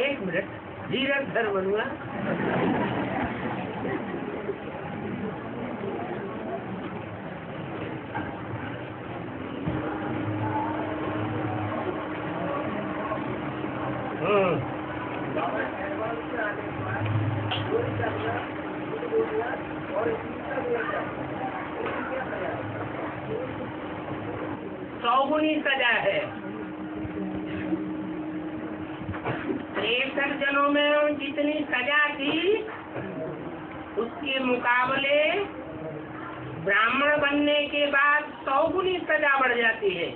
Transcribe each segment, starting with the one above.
एक मिनट, धीरज धर बनुआ। चौगुनी सजा है। 63 जनों में जितनी सजा थी उसके मुकाबले ब्राह्मण बनने के बाद 100 गुनी सजा बढ़ जाती है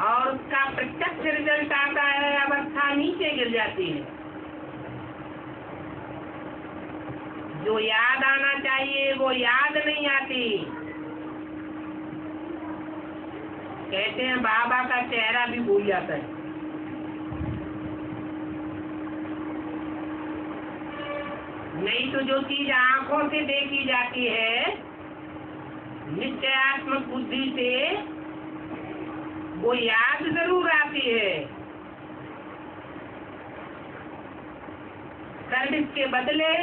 और उसका प्रत्यक्ष रिजल्ट आता है, अवस्था नीचे गिर जाती है। जो याद आना चाहिए वो याद नहीं आती। कहते हैं बाबा का चेहरा भी भूल जाता है। नहीं तो जो चीज आंखों से देखी जाती है निश्चयात्मक बुद्धि से, वो याद जरूर आती है। सर्विस के बदले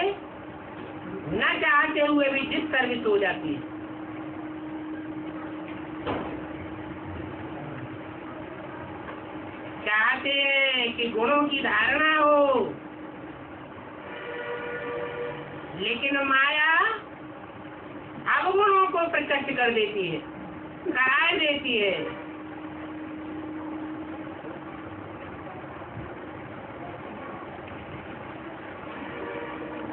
न चाहते हुए भी जिस सर्विस हो जाती है। चाहते हैं कि गुणों की धारणा हो, लेकिन माया अवगुणों को प्रत्यक्ष कर देती है, कराए देती है।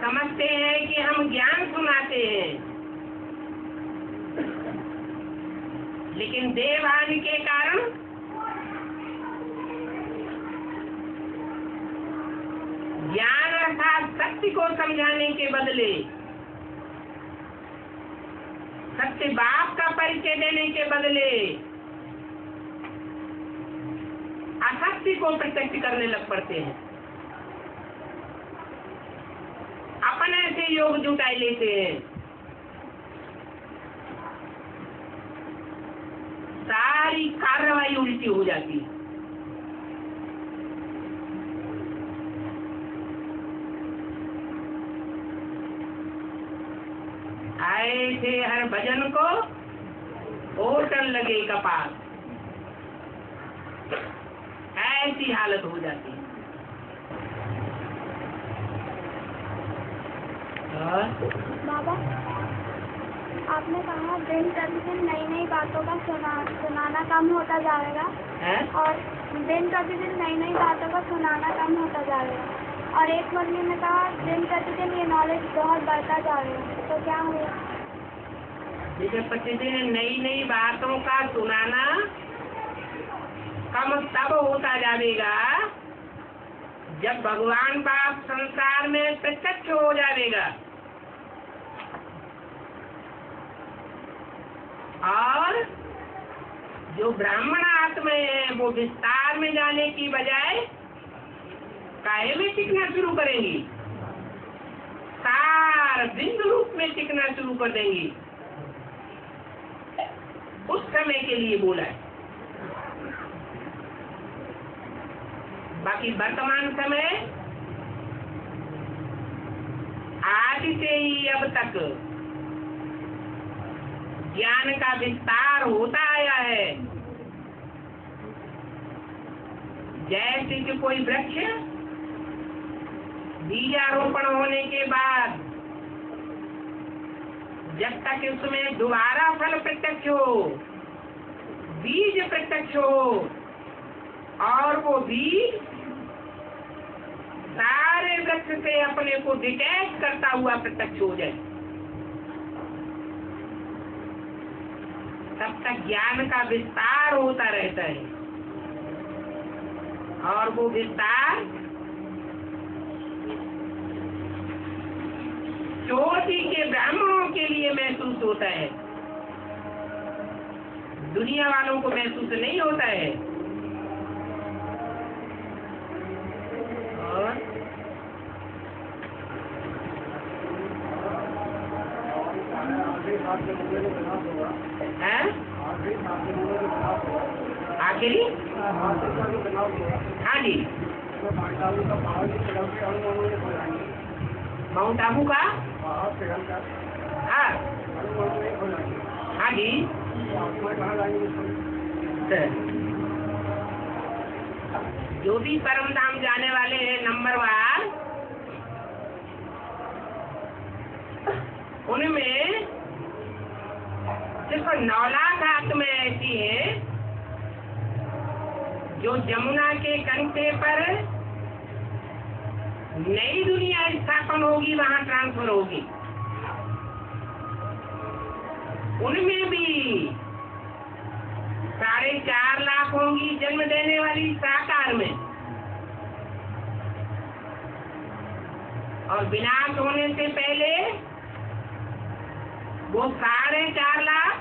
समझते हैं कि हम ज्ञान सुनाते हैं, लेकिन देवहानि के कारण ज्ञान अर्थात सत्य को समझाने के बदले, सत्य बाप का परिचय देने के बदले असत्य को प्रत्यक्ष करने लग पड़ते हैं। अपने से योग जुटाई लेते हैं। सारी कार्रवाई उल्टी हो जाती है। आए थे हर भजन को ओटन लगे कपाल, ऐसी हालत हो जाती है। बाबा, आपने कहा दिन प्रतिदिन नई नई बातों का सुनाना कम होता जाएगा और दिन प्रतिदिन नई नई बातों का सुनाना कम होता जाएगा, और एक मुरली में कहा दिन प्रतिदिन ये नॉलेज बहुत बढ़ता जाएगा, तो क्या हुआ? दिन प्रतिदिन नई नई बातों का सुनाना कम तब होता जाएगा जब भगवान बाप संसार में प्रत्यक्ष हो जाएगा और जो ब्राह्मण आत्मा है वो विस्तार में जाने की बजाय काहे में टिकना शुरू करेंगी, सार बिंदु रूप में टिकना शुरू कर देंगी। उस समय के लिए बोला है। बाकी वर्तमान समय आज से ही अब तक ज्ञान का विस्तार होता आया है। जैसे कि कोई वृक्ष बीजारोपण होने के बाद जब तक उसमें दोबारा फल प्रत्यक्ष हो, बीज प्रत्यक्ष हो और वो बीज सारे वृक्ष से अपने को डिटैच करता हुआ प्रत्यक्ष हो जाए, तब तक ज्ञान का विस्तार होता रहता है। और वो विस्तार चोटी के ब्राह्मणों के लिए महसूस होता है, दुनिया वालों को महसूस नहीं होता है। और आखिरी हाँ जी माउंट आबू का हाँ हाँ जी जो भी परम धाम जाने वाले हैं नंबरवार, उनमें सिर्फ 9 लाख आत्माएं ऐसी हैं जो जमुना के कंठे पर नई दुनिया स्थापन होगी, वहां ट्रांसफर होगी। उनमें भी 4.5 लाख होंगी जन्म देने वाली साकार में, और विनाश होने से पहले वो 4.5 लाख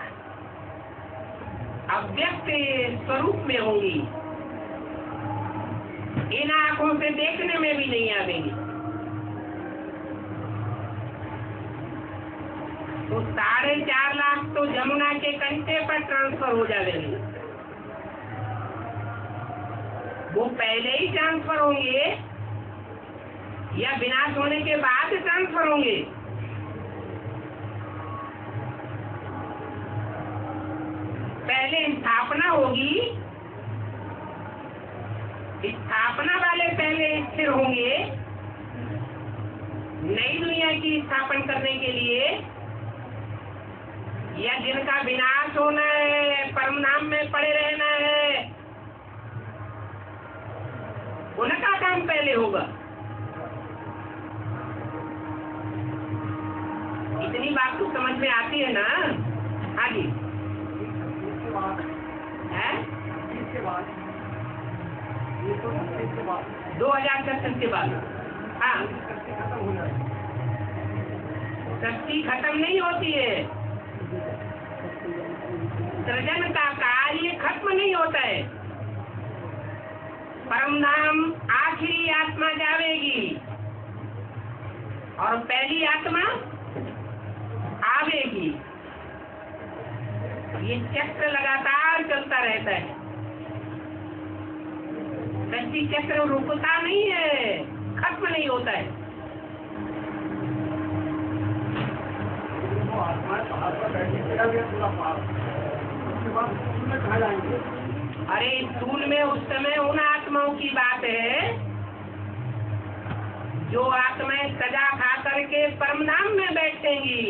अव्यक्त स्वरूप में होंगी, इन आंखों से देखने में भी नहीं आवेंगी। तो 4.5 लाख तो जमुना के कंठे पर ट्रांसफर हो जाएंगे। वो पहले ही ट्रांसफर होंगे या विनाश होने के बाद ट्रांसफर होंगे? पहले स्थापना होगी, स्थापना वाले पहले स्थिर होंगे नई दुनिया की स्थापना करने के लिए, या जिनका विनाश होना है, परम धाम में पड़े रहना है, उनका काम पहले होगा। इतनी बात तो समझ में आती है ना? हाँ जी है 2026 के बाद हाँ, शक्ति खत्म नहीं होती है, सृजन का कार्य खत्म नहीं होता है। परम धाम आखिरी आत्मा जावेगी और पहली आत्मा आवेगी। ये चक्र लगातार चलता रहता है, सृष्टि चक्र रुकता नहीं है, खत्म नहीं होता है। अरे स्थूल में उस समय उन आत्माओं की बात है जो आत्माएं सजा खा करके परमधाम में बैठेंगी,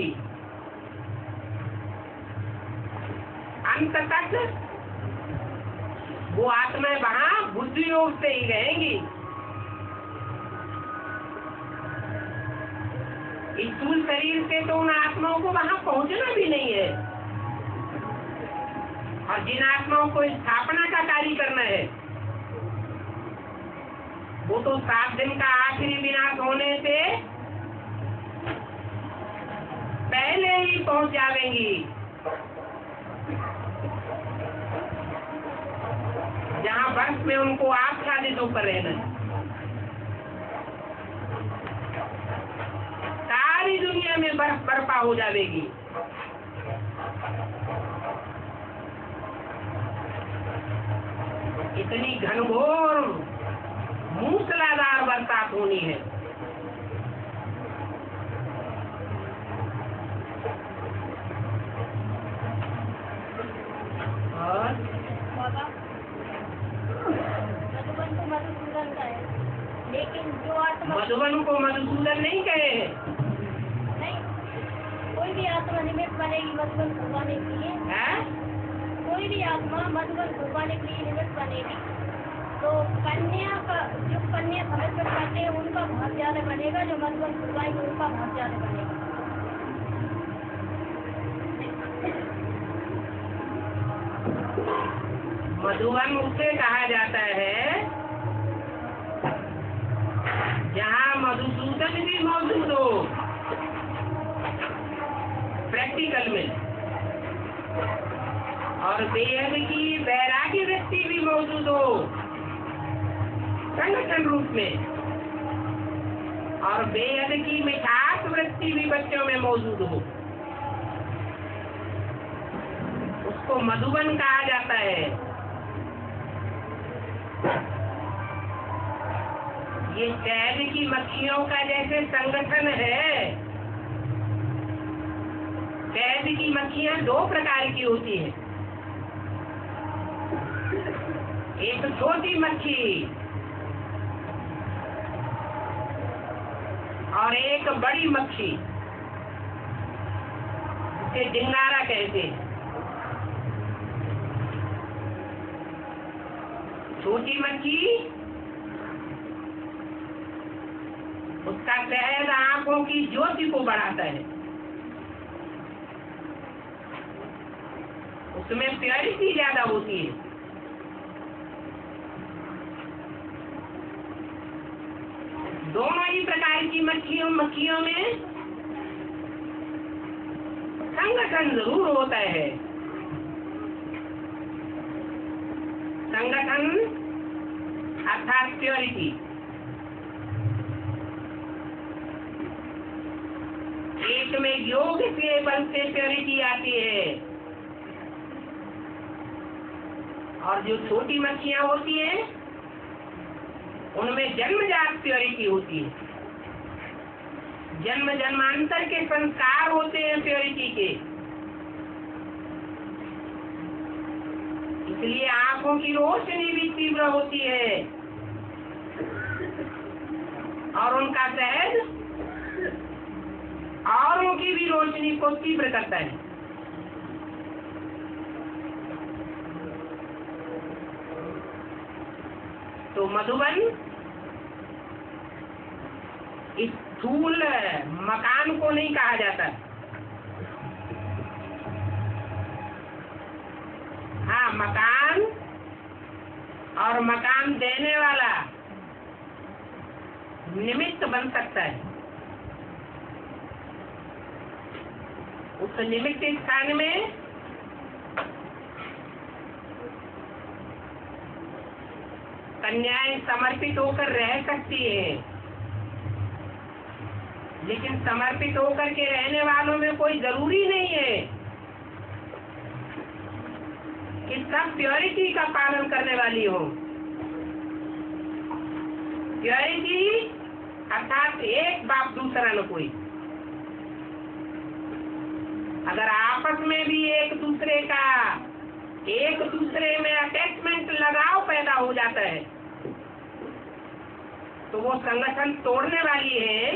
अंत तक वो आत्माएं वहां बुद्धि योग से ही रहेंगी। स्थूल शरीर से तो उन आत्माओं को वहां पहुंचना भी नहीं है, और जिन आत्माओं को स्थापना का कार्य करना है वो तो 7 दिन का आखिरी विनाश होने से पहले ही पहुंच जाएंगी, जहां वर्ष में उनको आच्छादित होकर रहना है। सारी दुनिया में बर्फ बर्फा हो जाएगी। इतनी घनघोर मूसलाधार बरसात होनी है। और मधुबन को मधुसूदन का है, लेकिन जो आत्मा मधुबन को मधुसूदन नहीं कहे हैं। नहीं, कोई भी आत्मा निमित्त बनेगी मधुबन को पाने के लिए है? कोई भी आत्मा मधुबन को पाने के लिए निमित्त बनेगी, तो कन्या का जो कन्या समझ कर पाते हैं उनका बहुत ज्यादा बनेगा, जो मधुबन खुलवाएंगे उनका बहुत ज्यादा बनेगा। मधुबन उसे कहा जाता है जहाँ मधुसूदन भी मौजूद हो, प्रैक्टिकल में, और बेहद की वैरागी वृत्ति भी मौजूद हो संगठन रूप में, और बेहद की मिठास वृत्ति भी बच्चों में मौजूद हो, उसको मधुबन कहा जाता है। शहद की मक्खियों का जैसे संगठन है, शहद की मक्खियां दो प्रकार की होती हैं। एक छोटी मक्खी और एक बड़ी मक्खी, जिसे डिंगारा कहते हैं। छोटी मक्खी, उसका शहद आंखों की ज्योति को बढ़ाता है, उसमें प्योरिटी ज्यादा होती है। दोनों ही प्रकार की मक्खियों में संगठन जरूर होता है। संगठन अर्थात प्योरिटी। एक में योग के बल से प्योरिटी आती है, और जो छोटी मक्खियां होती हैं उनमें जन्मजात प्योरिटी होती है। जन्म जन्मांतर के संस्कार होते हैं प्योरिटी के, इसलिए आंखों की रोशनी भी तीव्र होती है और उनका शहद औरों की भी रोशनी को तीव्र करता है। तो मधुबन इस स्थूल मकान को नहीं कहा जाता। हाँ, मकान और मकान देने वाला निमित्त बन सकता है। उस निमित्त स्थान में कन्याएं समर्पित होकर रह सकती है, लेकिन समर्पित होकर के रहने वालों में कोई जरूरी नहीं है कि सब प्योरिटी का पालन करने वाली हो। प्योरिटी अर्थात एक बाप दूसरा न कोई। अगर आपस में भी एक दूसरे में अटैचमेंट लगाव पैदा हो जाता है तो वो संगठन तोड़ने वाली है,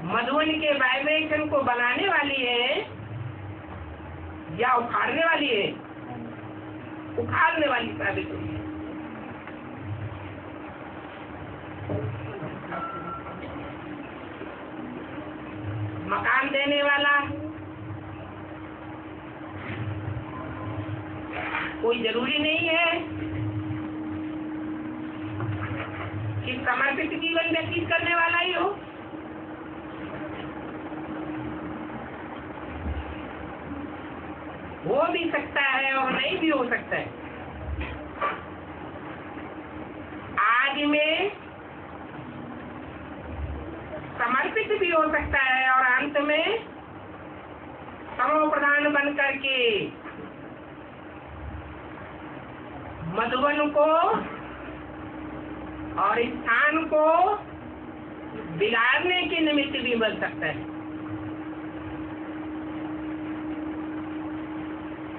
मधुबन के वाइब्रेशन को बनाने वाली है या उखाड़ने वाली है? उखाड़ने वाली साबित हुई है। मकान देने वाला कोई जरूरी नहीं है कि समर्पित जीवन व्यतीत करने वाला ही हो। हो भी सकता है और नहीं भी हो सकता है। आज में समर्पित भी हो सकता है और अंत में समो प्रधान बन करके मधुबन को और स्थान को बिगाड़ने के निमित्त भी बन सकता है।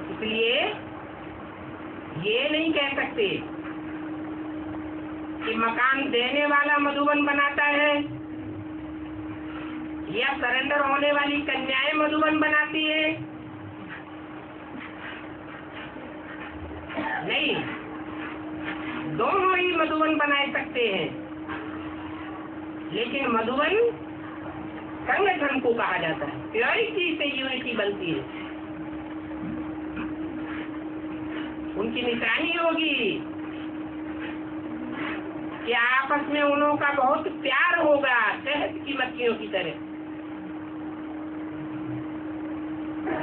इसलिए ये नहीं कह सकते कि मकान देने वाला मधुबन बनाता है या सरेंडर होने वाली कन्याएं मधुबन बनाती है। नहीं, दोनों ही मधुबन बना सकते हैं, लेकिन मधुबन संगठन को कहा जाता है। प्योरिटी से यूनिटी बनती है। उनकी निशानी होगी कि आपस में उन्हों का बहुत प्यार होगा, शहद की मक्खियों की तरह।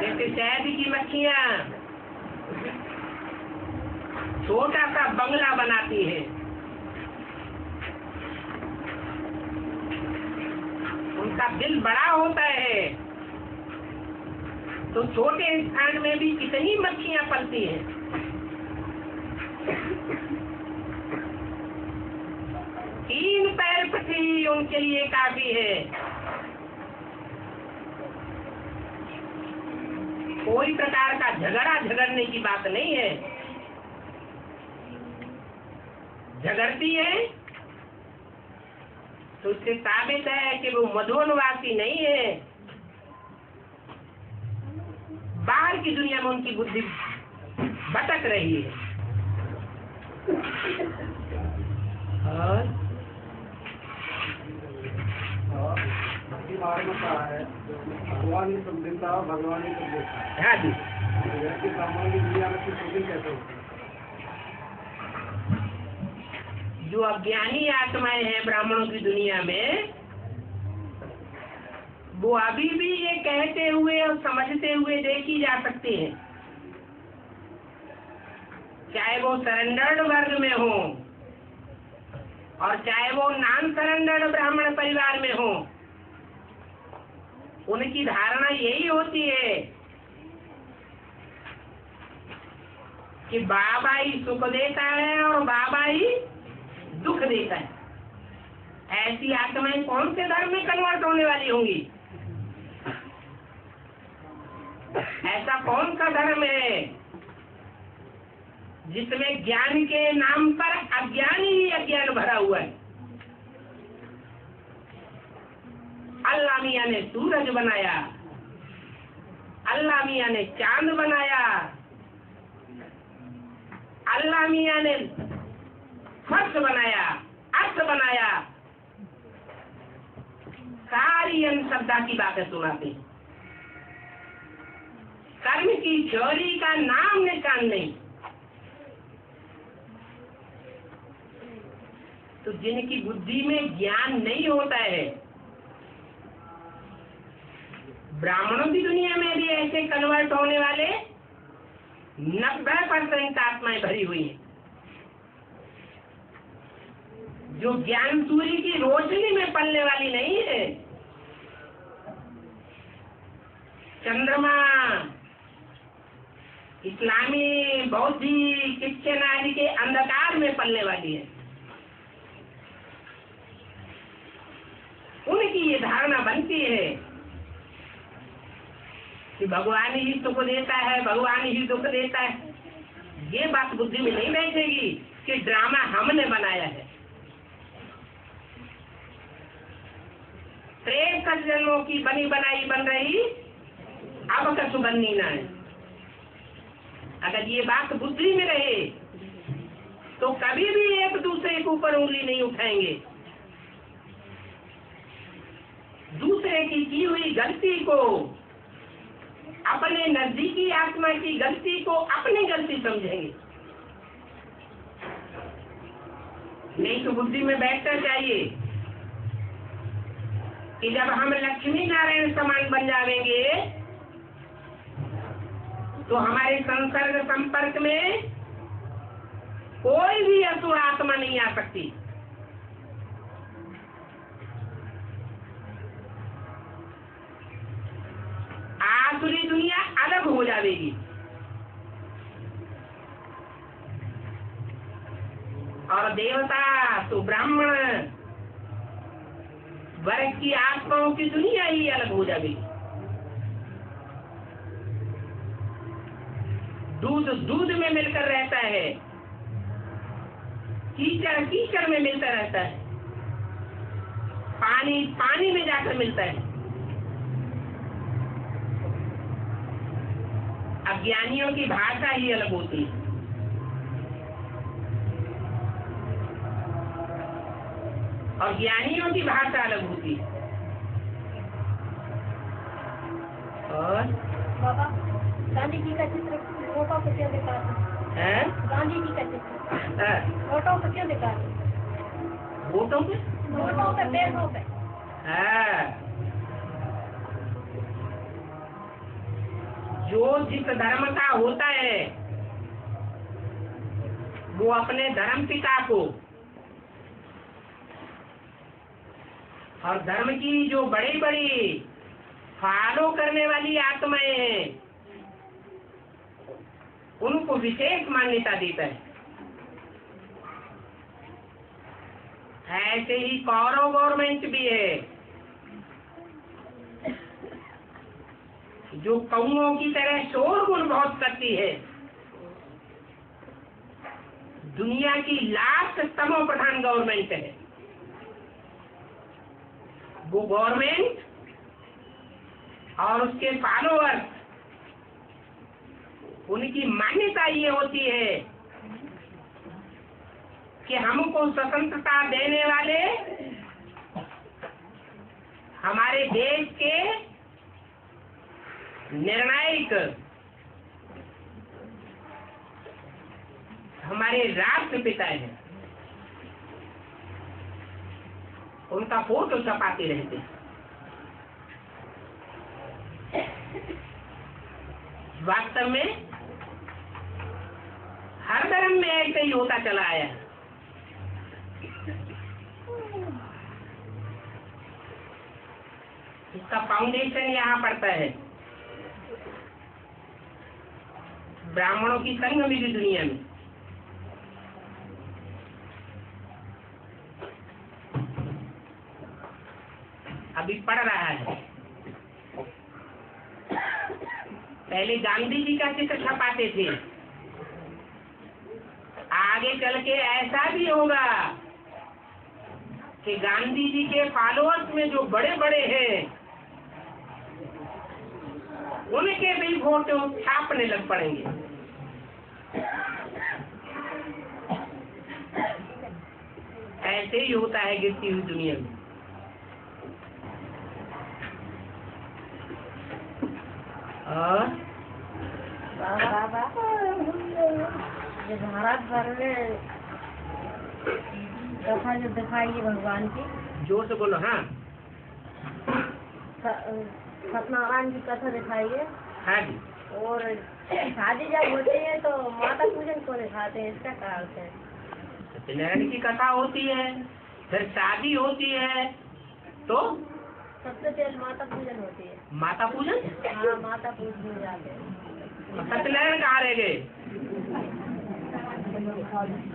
जैसे शहद की मक्खियां छोटा सा बंगला बनाती है, उनका दिल बड़ा होता है, तो छोटे स्थान में भी कितनी मक्खियां पलती हैं। ही उनके लिए काफी है। कोई प्रकार का झगड़ने की बात नहीं है। झगड़ती है तो इससे साबित है कि वो मधुवनवासी नहीं है। बाहर की दुनिया में उनकी बुद्धि भटक रही है। और भगवान ही सब देता है, भगवान ही सब देता है। हाँ जी, ब्राह्मणों की दुनिया में शोषण कैसे होता है? जो अज्ञानी आत्माएं हैं ब्राह्मणों की दुनिया में, वो अभी भी ये कहते हुए और समझते हुए देखी जा सकती है, चाहे वो सरेंडर्ड वर्ग में हो और चाहे वो नॉन सरेंडर्ड ब्राह्मण परिवार में हो। उनकी धारणा यही होती है कि बाबा ही सुख देता है और बाबा ही दुख देता है। ऐसी आत्माएं कौन से धर्म में कन्वर्ट होने वाली होंगी? ऐसा कौन सा धर्म है जिसमें ज्ञान के नाम पर अज्ञान ही अज्ञान भरा हुआ है? अल्लाह मियां ने सूरज बनाया, अल्लाह मियां ने चांद बनाया, अल्लाह मियां ने फर्श बनाया, अर्थ बनाया, सारी अंधश्रद्धा की बातें सुनाते हैं। कर्म की चोरी का नाम निशान नहीं। तो जिनकी बुद्धि में ज्ञान नहीं होता है, ब्राह्मणों की दुनिया में भी ऐसे कन्वर्ट होने वाले 90% आत्माएं भरी हुई हैं, जो ज्ञान सूर्य की रोशनी में पलने वाली नहीं है। चंद्रमा इस्लामी, बौद्धिक, क्रिश्चियन आदि के अंधकार में पलने वाली है। उनकी ये धारणा बनती है कि भगवान ही सुख देता है, भगवान ही दुख देता है। ये बात बुद्धि में नहीं बैठेगी कि ड्रामा हमने बनाया है। 63 जन्मों की बनी बनाई बन रही, अब कछु बननी ना है। अगर ये बात बुद्धि में रहे तो कभी भी एक दूसरे के ऊपर उंगली नहीं उठाएंगे। दूसरे की हुई गलती को, अपने नजदीकी आत्मा की गलती को अपनी गलती समझेंगे। नहीं तो बुद्धि में बैठना चाहिए कि जब हम लक्ष्मी नारायण समान बन जाएंगे तो हमारे संसर्ग संपर्क में कोई भी असुर आत्मा नहीं आ सकती। आसुरी दुनिया अलग हो जाएगी और देवता तो ब्राह्मण वर्ग की आत्माओं की दुनिया ही अलग हो जाएगी। दूध दूध में मिलकर रहता है, कीचड़ कीचड़ में मिलता रहता है, पानी पानी में जाकर मिलता है। अज्ञानियों की भाषा ही अलग होती है। और ज्ञानियों की भाषा अलग होती है। और बाबा, गांधी जी का चित्र फोटो पे क्यों दिखाते हैं? गांधी जी का चित्र फोटो पे क्यों दिखाते हैं? वोटों पे, पेड़ों पे। जो जिस धर्म का होता है वो अपने धर्म पिता को और धर्म की जो बड़ी बड़ी फॉलो करने वाली आत्माएं हैं उनको विशेष मान्यता देता ऐसे ही कौरव गवर्नमेंट भी है, जो कौओं की तरह शोरगुल बहुत करती है। दुनिया की लास्ट तमो प्रधान गवर्नमेंट है। वो गवर्नमेंट और उसके फॉलोअर्स, उनकी मान्यता ये होती है कि हमको स्वतंत्रता देने वाले हमारे देश के निर्णायक, हमारे राष्ट्रपिता हैं। उनका फोटो छपाते रहते हैं। वास्तव में हर धर्म में ऐसे ही होता चला आया है। इसका फाउंडेशन यहाँ पड़ता है ब्राह्मणों की संगमित दुनिया में। अभी पढ़ रहा है। पहले गांधी जी का चित्र छपाते थे, आगे चल के ऐसा भी होगा कि गांधी जी के फॉलोअर्स में जो बड़े बड़े हैं, उनके भी फोटो छापने लग पड़ेंगे। ऐसे ही होता है गिरती हुई दुनिया में। और बाबा भारत भर में कथा जो दिखाई है भगवान की, जोर से बोलो। हाँ, सत्यनारायण की कथा दिखाई है। हाँ जी। और शादी जब होती है तो माता पूजन को दिखाते हैं, इसका क्या अर्थ है? सत्यनारायण की कथा होती है, फिर शादी होती है, तो सबसे पहले माता पूजन होती है। माता पूजन। हाँ, माता पूजन जाते हैं। सत्यनारायण कहाँ रह गए?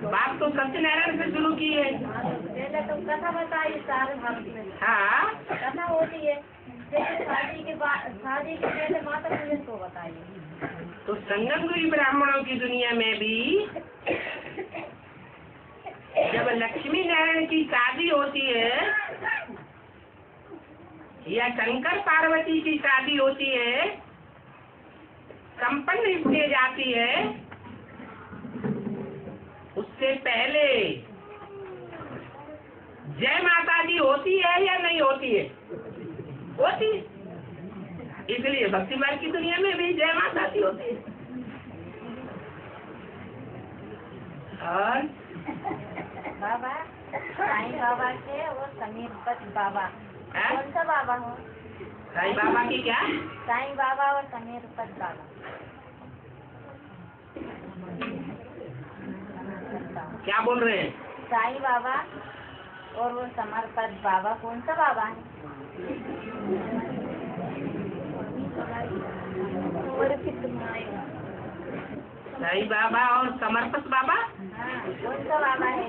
बात तो सत्यनारायण से शुरू की है। पहले तुम कथा बताइए सारे भारत में। हाँ, कथा होती है, फिर शादी के पहले माता पूजन को बताइए। तो संगमगुरी ब्राह्मणों की दुनिया में भी जब लक्ष्मी नारायण की शादी होती है या शंकर पार्वती की शादी होती है, संपन्न स्टेज आती है, उससे पहले जय माता दी होती है या नहीं होती है? होती है। इसलिए भक्ति मार्ग की दुनिया में भी जय माता दी होती है। और बाबा साईं बाबा के और समीरपत बाबा, कौन सा बाबा हो? साईं बाबा की क्या? साईं बाबा और समीरपत बाबा। क्या बोल रहे हैं? साईं बाबा और वो समर्पत बाबा, कौन सा बाबा है? साईं बाबा और समर्पत बाबा। हाँ, कौन सा बाबा है?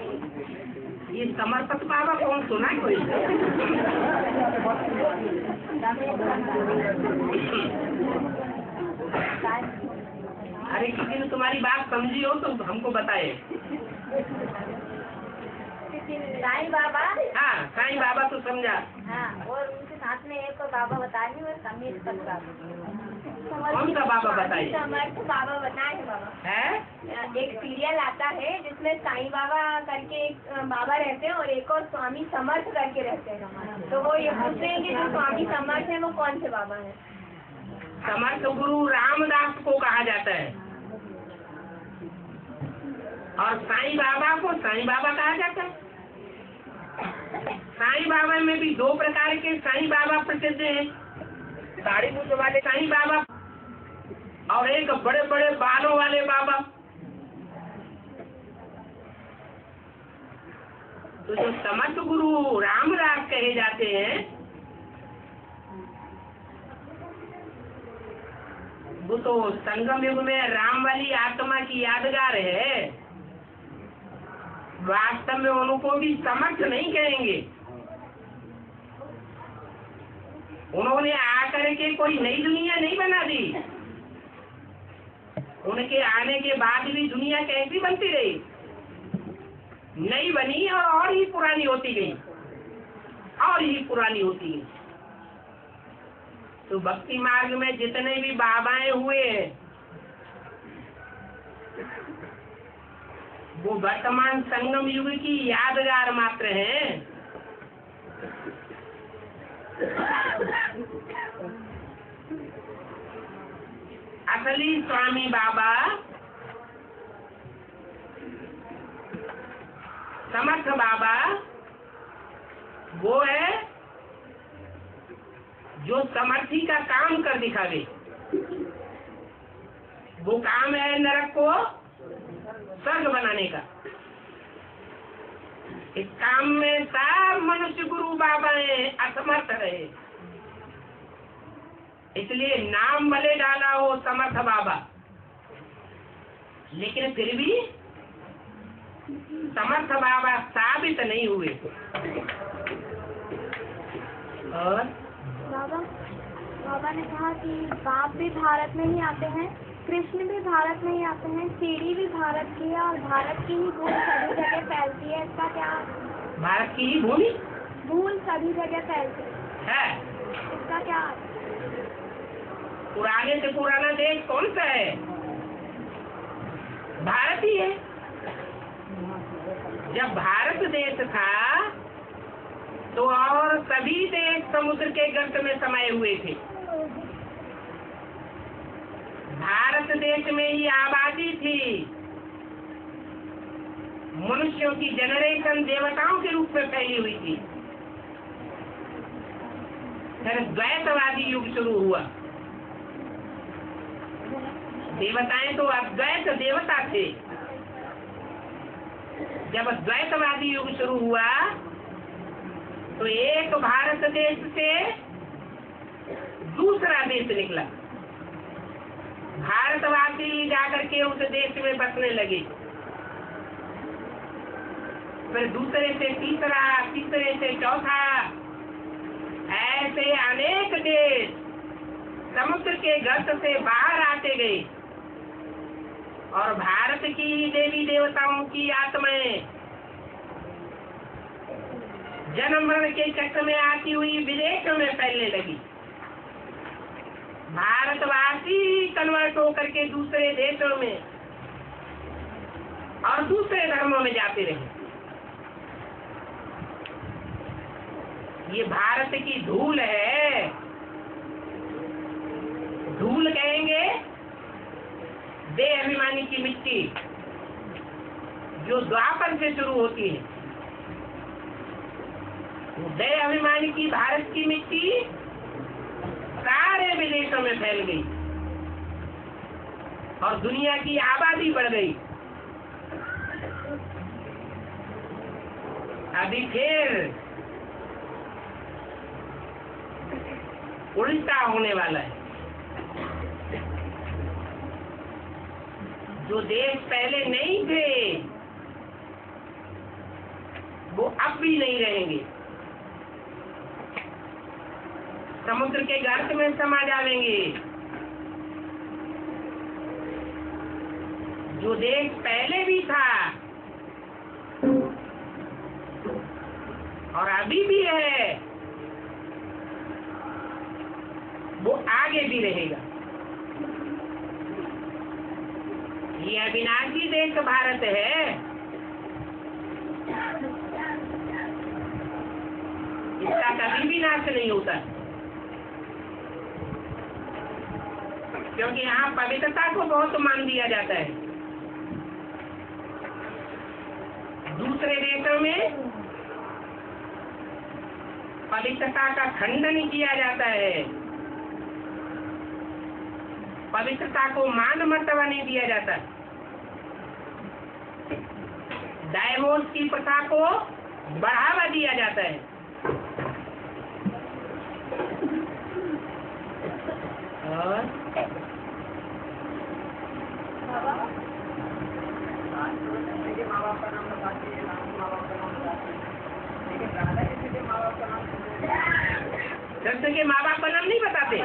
ये समर्पत बाबा कौन सुना है कोई? अरे किसी ने तुम्हारी बात समझी हो तो हमको बताए। साईं बाबा। हाँ, साईं बाबा तो समझा। हाँ, और उनके साथ में एक और बाबा बताएंगे, और समीरपत बाबा। कौन सा बाबा बताइए? समर्थ बाबा बताए बाबा है? एक सीरियल आता है जिसमें साईं बाबा करके एक बाबा रहते हैं और एक और स्वामी समर्थ करके रहते हैं। तो वो ये पूछते हैं कि जो स्वामी समर्थ है वो कौन से बाबा है? समर्थ गुरु रामदास को कहा जाता है, और साईं बाबा को साईं बाबा कहा जाता है। साईं बाबा में भी दो प्रकार के साईं बाबा प्रसिद्ध हैं, साड़ी मूछ वाले साईं बाबा और एक बड़े बड़े बालों वाले बाबा। तो जो समर्थ गुरु रामदास कहे जाते हैं, वो तो संगम युग में राम वाली आत्मा की यादगार है। वास्तव में उनको भी समर्थ नहीं कहेंगे। उन्होंने आकर के कोई नई दुनिया नहीं बना दी। उनके आने के बाद भी दुनिया कैसी बनती रही, नई बनी और ही पुरानी होती गई, और ही पुरानी होती गई। तो भक्ति मार्ग में जितने भी बाबाएं हुए हैं वो वर्तमान संगम युग की यादगार मात्र हैं। असली स्वामी बाबा समर्थ बाबा वो है जो समर्थी का काम कर दिखावे। वो काम है नरक को स्वर्ग बनाने का। इस काम में सब मनुष्य गुरु बाबा असमर्थ रहे, इसलिए नाम भले डाला हो समर्थ बाबा, लेकिन फिर भी समर्थ बाबा साबित नहीं हुए। और बाबा ने कहा कि बाप भी भारत में ही आते हैं, कृष्ण भी भारत में ही आते हैं, सीढ़ी भी भारत की है और भारत की ही भूल सभी जगह फैलती है। इसका क्या? भारत की ही भूमि भूल सभी जगह फैलती है। इसका क्या? पुराने से पुराना देश कौन सा है? भारत ही है। जब भारत देश था तो और सभी देश समुद्र के गर्त में समाये हुए थे। भारत देश में ही आबादी थी। मनुष्यों की जनरेशन देवताओं के रूप में फैली हुई थी। फिर द्वैतवादी युग शुरू हुआ। देवताएं तो अद्वैत देवता थे। जब द्वैतवादी युग शुरू हुआ तो एक भारत देश से दूसरा देश निकला। भारतवासी जाकर के उस देश में बसने लगे। फिर दूसरे से तीसरा, तीसरे से चौथा, ऐसे अनेक देश समुद्र के गर्त से बाहर आते गए और भारत की देवी देवताओं की आत्माएं जन्म मरण के चक्र में आती हुई विदेशों में फैलने लगी। भारतवासी कन्वर्ट होकर के दूसरे देशों में और दूसरे धर्मों में जाते रहे। ये भारत की धूल है। धूल कहेंगे देह अभिमानी की मिट्टी जो द्वापर से शुरू होती है। देह अभिमानी की भारत की मिट्टी सारे विदेशों में फैल गई और दुनिया की आबादी बढ़ गई। अभी फिर उल्टा होने वाला है। जो देश पहले नहीं थे वो अब भी नहीं रहेंगे। समुद्र के गर्त में समा जाएंगे। जो देश पहले भी था और अभी भी है वो आगे भी रहेगा। ये अविनाशी देश भारत है। इसका कभी भी नाश नहीं होता, क्योंकि यहाँ पवित्रता को बहुत मान दिया जाता है। दूसरे देशों में पवित्रता का खंडन किया जाता है। पवित्रता को मान मर्तबा नहीं दिया जाता। डाइवोर्स की प्रथा को बढ़ावा दिया जाता है। और बाबा बाप का नाम बताते हैं, राम माँ बाप का नाम बताते हैं, लेकिन राधा कृष्ण के माँ बाप का नाम कृष्ण के माँ बाप का नाम नहीं बताते।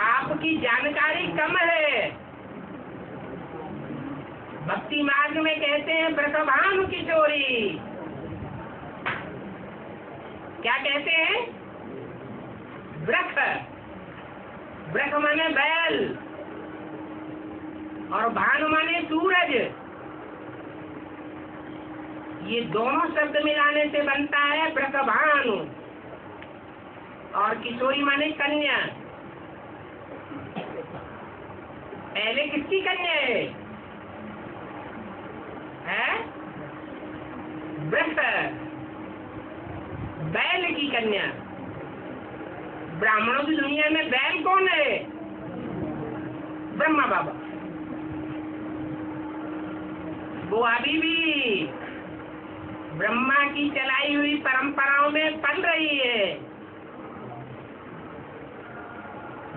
आपकी जानकारी कम है। भक्ति मार्ग में कहते हैं ब्रखभानु किशोरी। क्या कहते हैं? ब्रख, ब्रख माने बैल और भानु माने सूरज। ये दोनों शब्द मिलाने से बनता है ब्रखभानु। और किशोरी माने कन्या। पहले किसकी कन्या है? ब्रख, बैल की कन्या। ब्राह्मणों की दुनिया में बैल कौन है? ब्रह्मा बाबा। वो अभी भी ब्रह्मा की चलाई हुई परंपराओं में पल रही है।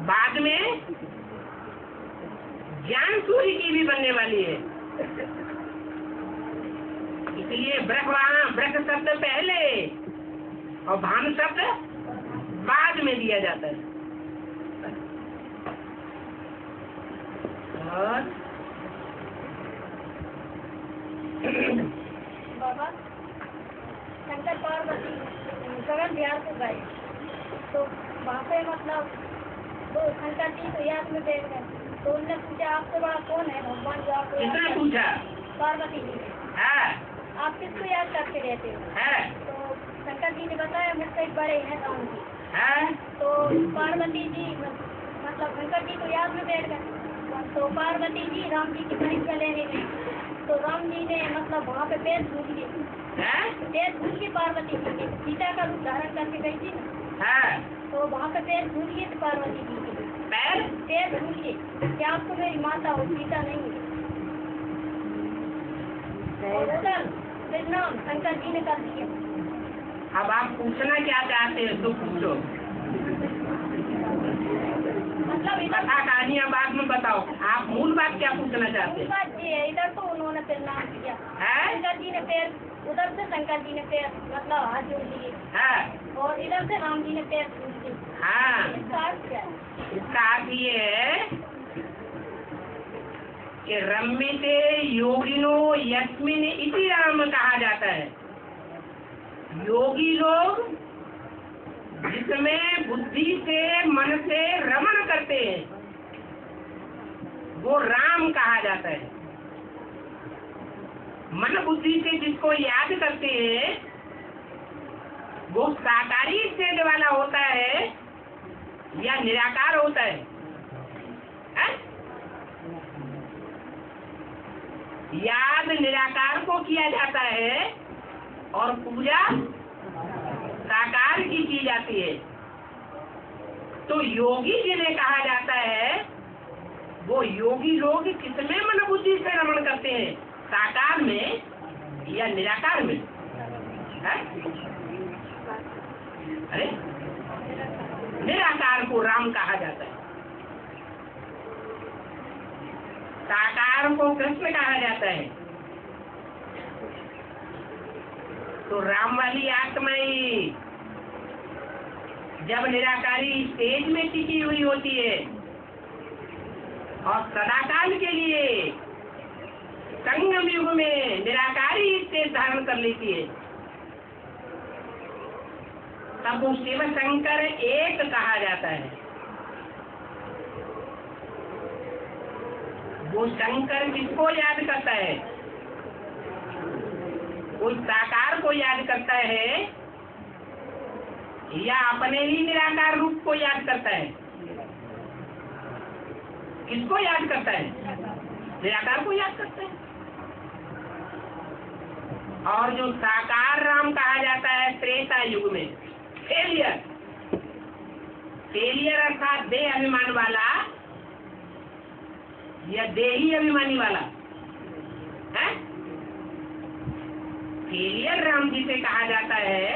बाद में ज्ञान सूर्य की भी बनने वाली है। इसलिए ब्रह्म शब्द पहले और भानु शब्द बाद में दिया जाता है। और बाबा शंकर पार्वती गगन बिहार को गए तो वहाँ पे मतलब वो शंकर जी तो याद में बैठ गए तो उनने पूछा आपसे बड़ा कौन है भगवान जो आपको किसने पूछा? पार्वती जी है? आप किसको याद करके रहते हो? है? तो शंकर जी ने बताया मुझसे बड़े हैं राम जी। है? तो पार्वती जी मतलब शंकर जी तो याद में बैठ गए तो पार्वती जी राम जी की परीक्षा लेने गई तो राम जी ने मतलब वहाँ पे पैर भूल गए। है? पैर भूल गई पार्वती जी के सीता का रूप धारण करके गई थी ना है? तो वहाँ पे पैर भूल गए थे पार्वती जी के पैर भूल गए क्या आपको मेरी माता हो सीता नहीं है। और उधर फिर नाम शंकर जी ने कर दिया। अब आप पूछना क्या चाहते हैं तो पूछो। मतलब कथा कहानियाँ बाद में बताओ। आप मूल बात क्या पूछना चाहते हैं? बात ये है इधर तो उन्होंने फिर नाम दिया है? शंकर जी ने पैर उधर से शंकर जी ने पैर मतलब हाथ जोड़ लिए है? और इधर से राम जी ने पैर छूट दिए। हाँ, इसका अर्थ क्या है? इसका अर्थ ये है कि रम्यते योगिनो यस्मिन इति राम कहा जाता है। योगी लोग जिसमें बुद्धि से मन से रमण करते हैं वो राम कहा जाता है। मन बुद्धि से जिसको याद करते हैं वो साकारी स्टेज वाला होता है या निराकार होता है? याद निराकार को किया जाता है और पूजा साकार की जाती है। तो योगी जिन्हें कहा जाता है वो योगी लोग किसमें मन बुद्धि से रमण करते हैं? साकार में या निराकार में? है? अरे निराकार को राम कहा जाता है, साकार को कृष्ण कहा जाता है। तो राम वाली आत्माएं जब निराकारी स्टेज में टिकी हुई होती है और सदाकाल के लिए संगम युग में निराकारी स्टेज धारण कर लेती है तब वो शिव शंकर एक कहा जाता है। वो शंकर किसको याद करता है? कोई साकार को याद करता है या अपने ही निराकार रूप को याद करता है? किसको याद करता है? निराकार को याद करता है। और जो साकार राम कहा जाता है त्रेता युग में फेलियर अर्थात देह अभिमान वाला या देही अभिमानी वाला है। फेलियर राम जिसे कहा जाता है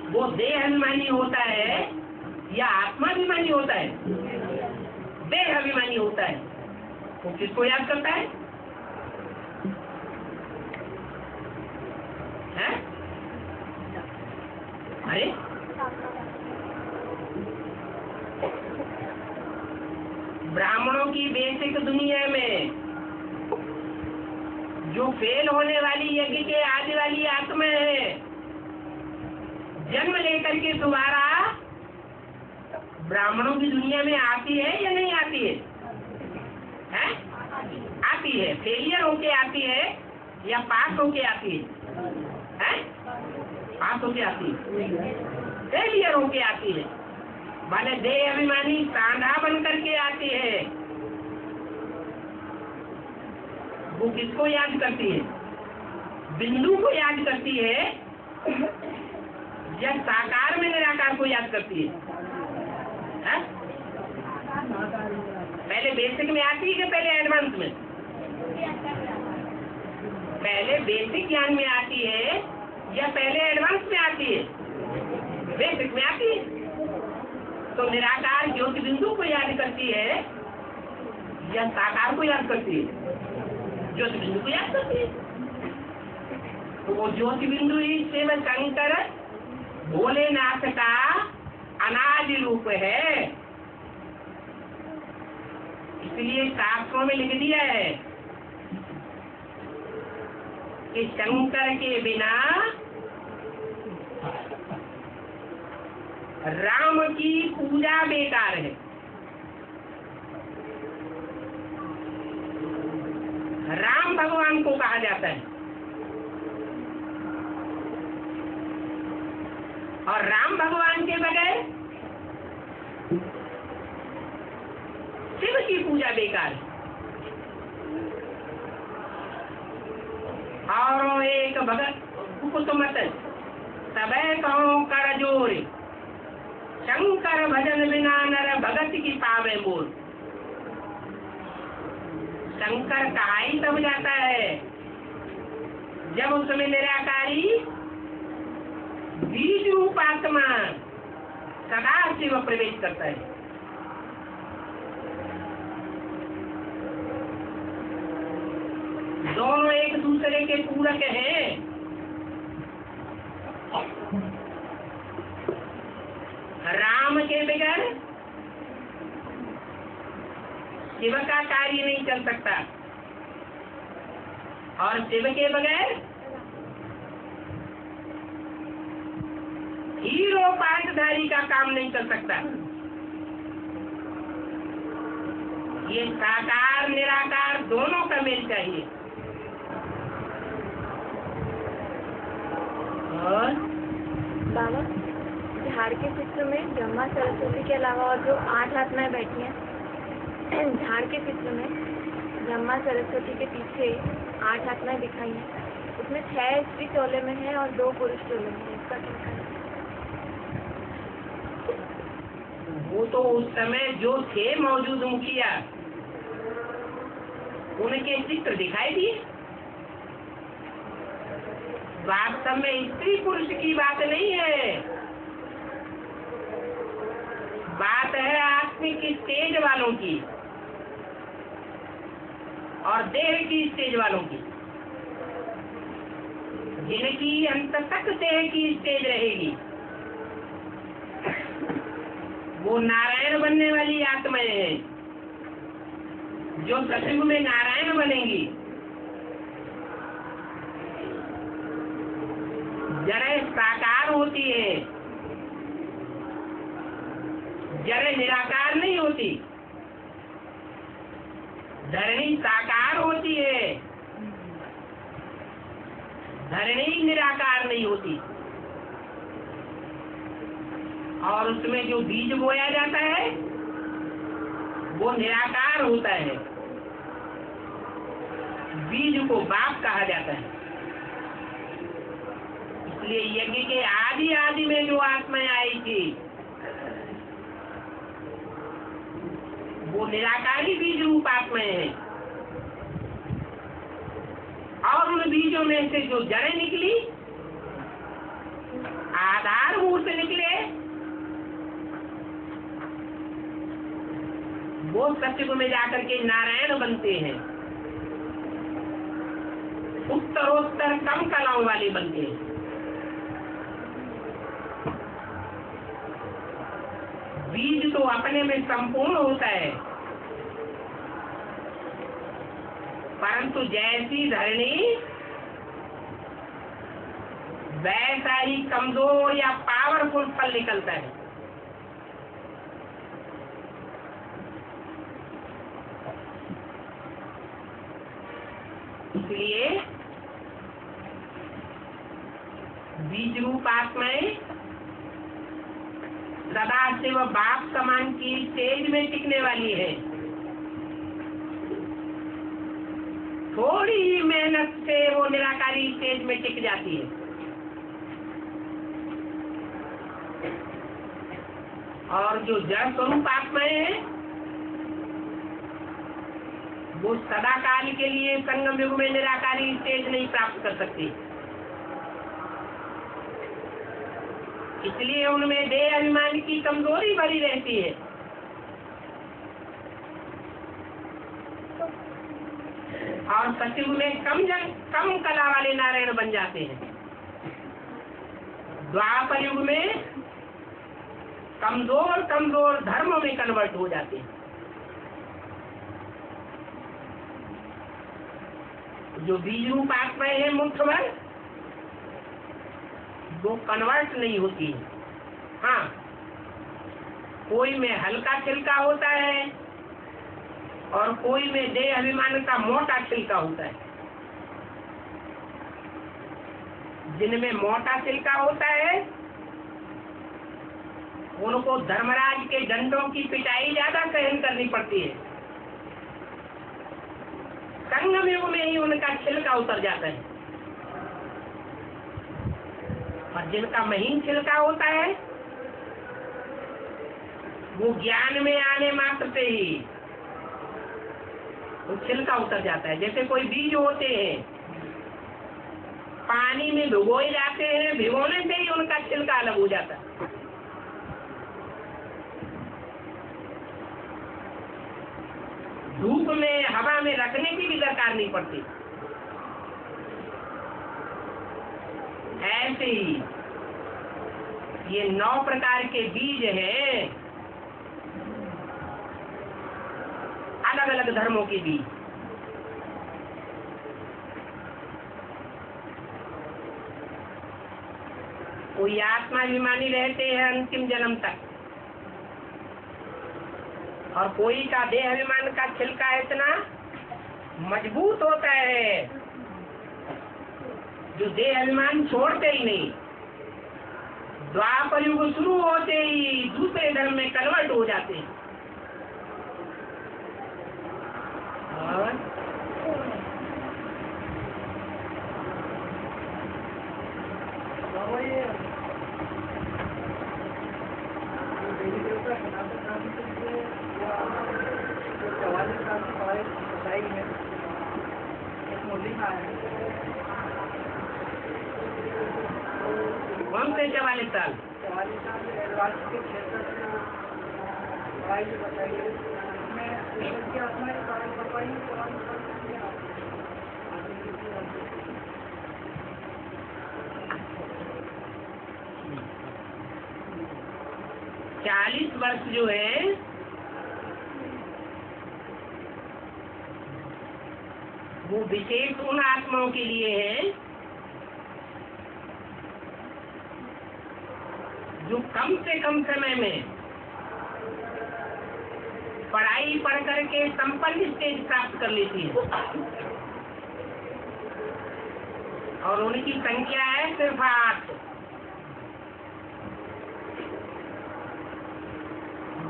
वो देह अभिमानी होता है या आत्माभिमानी होता है? देह अभिमानी होता है। वो किसको याद करता है? हैं? अरे ब्राह्मणों की बेसिक दुनिया में जो फेल होने वाली यज्ञ के आदि वाली आत्मा है, जन्म लेकर के दोबारा ब्राह्मणों की दुनिया में आती है या नहीं आती है? हैं? आती है। फेलियर होके आती है या पास होके आती है? हैं? पास होके आती है। फेलियर होके आती है, माने देह अभिमानी सांधा बन करके आती है। वो किसको याद करती है? बिंदु को याद करती है या साकार में निराकार को याद करती है? है? पहले बेसिक में आती है कि पहले एडवांस में? पहले बेसिक ज्ञान में आती है या पहले एडवांस में आती है? बेसिक में आती है। तो निराकार ज्योति बिंदु को याद करती है या साकार को याद करती है? ज्योति बिंदु को याद करती है। तो वो ज्योति बिंदु ही शिव शंकर भोलेनाथ का अनादि रूप है। इसलिए शास्त्रों में लिख दिया है कि शंकर के बिना राम की पूजा बेकार है। राम भगवान को कहा जाता है और राम भगवान के बगैर शिव की पूजा बेकार है। और एक भगत कुसुमत सबे कहो कर जोर, शंकर भजन बिना नर भगत की पावे मोर। शंकर कहा ही तब जाता है जब उसमें निराकारी बीज रूप आत्मा सदा शिव प्रवेश करता है। दोनों एक दूसरे के पूरक हैं। राम के बगैर शिव का कार्य नहीं चल सकता और शिव के बगैर हीरो पाठधारी का काम नहीं चल सकता। ये साकार निराकार दोनों का मेल चाहिए। और बाबा, झाड़ के चित्र में ब्रह्मा सरस्वती के अलावा और जो 8 आत्माएं बैठी हैं, झाड़ के चित्र में ब्रह्मा सरस्वती के पीछे 8 आत्माएं दिखाई हैं। उसमें 6 स्त्री टोले में है और 2 पुरुष टोले में है। इसका क्या कारण है? वो तो उस समय जो थे मौजूद मुखिया, उनके चित्र दिखाई दिए। वास्तव में स्त्री पुरुष की बात नहीं है, बात है आत्मिक स्टेज वालों की और देह की स्टेज वालों की, जिनकी अंत तक देह की स्टेज रहेगी। वो नारायण बनने वाली आत्माएं हैं जो सतयुग में नारायण बनेंगी। जड़ साकार होती है, जड़ निराकार नहीं होती। धरणी साकार होती है, धरणी निराकार नहीं होती। और उसमें जो बीज बोया जाता है वो निराकार होता है। बीज को बाप कहा जाता है। इसलिए यज्ञ के आदि आदि में जो आत्माएं आई थी वो निराकारी बीज रूप आत्माएं हैं। और उन बीजों में से जो जड़ें निकली, आधार मूर्त निकले, वो सतयुग में जाकर के नारायण बनते हैं, उत्तरोत्तर कम कलाओं वाले बनते हैं। बीज तो अपने में संपूर्ण होता है, परंतु जैसी धरणी वैसा ही कमजोर या पावरफुल फल निकलता है। इसलिए बीज रूप आत्माएं सदा से वह बाप समान की तेज में टिकने वाली है। थोड़ी ही मेहनत से वो निराकारी तेज में टिक जाती है। और जो जड़ स्वरूप आत्माएं हैं वो सदा काल के लिए संगम युग में निराकारी तेज नहीं प्राप्त कर सकती, इसलिए उनमें देह अभिमान की कमजोरी भरी रहती है। और सतयुग में कम कला वाले नारायण बन जाते हैं। द्वापर युग में कमजोर धर्मों में कन्वर्ट हो जाते हैं। जो बीज रूप आत्माएं हैं मुठभर, वो कन्वर्ट नहीं होती। हाँ, कोई में हल्का छिलका होता है और कोई में देह अभिमान का मोटा छिलका होता है। जिनमें मोटा छिलका होता है उनको धर्मराज के डंडों की पिटाई ज्यादा सहन करनी पड़ती है। संगम युग में ही उनका छिलका उतर जाता है। और जिनका महीन छिलका होता है वो ज्ञान में आने मात्र से ही वो छिलका उतर जाता है। जैसे कोई बीज होते हैं, पानी में भिगोए जाते हैं, भिगोने से ही उनका छिलका अलग हो जाता है। धूप में हवा में रखने की भी दरकार नहीं पड़ती। ऐसे ही ये 9 प्रकार के बीज हैं, अलग अलग धर्मों के बीज। कोई आत्माभिमानी रहते हैं अंतिम जन्म तक, और कोई का देह अभिमान का छिलका इतना मजबूत होता है जो देह अभिमान छोड़ते ही नहीं। द्वापर युग शुरू होते ही दूसरे धर्म में कन्वर्ट हो जाते हैं। और कौन से 44 साल? 44 साल के क्षेत्र बताइए, इसमें आत्मा बताइए। 40 वर्ष जो है वो विशेष उन आत्माओं के लिए है जो कम से कम समय में पढ़ाई पढ़ करके संपन्न स्टेज प्राप्त कर लेती है। और उनकी संख्या है सिर्फ 8।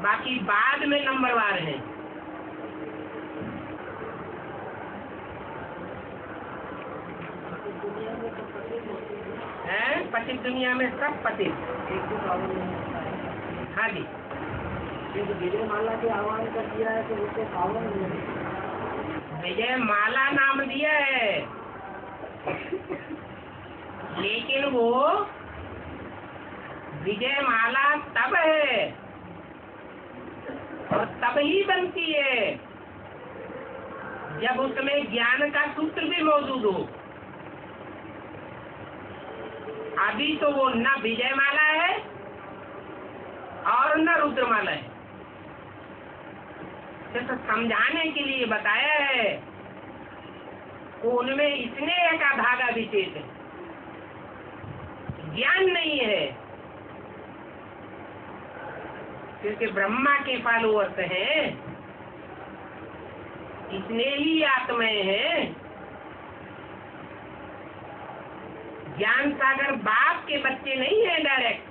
बाकी बाद में नंबरवार है। पतित दुनिया में सब पतित। हाँ जी, विजय माला के आह्वान कर दिया है तो उसे पावन विजय माला नाम दिया है, लेकिन वो विजय माला तब है और तब तब ही बनती है जब उसमें ज्ञान का सूत्र भी मौजूद हो। अभी तो वो न विजयमाला है और न रुद्रमाला है। सिर्फ समझाने के लिए बताया है, उनमें स्नेह का धागा विशेष है, ज्ञान नहीं है, क्योंकि ब्रह्मा के फॉलोअर्स हैं, स्नेही आत्माएं हैं। ज्ञान सागर बाप के बच्चे नहीं है डायरेक्ट।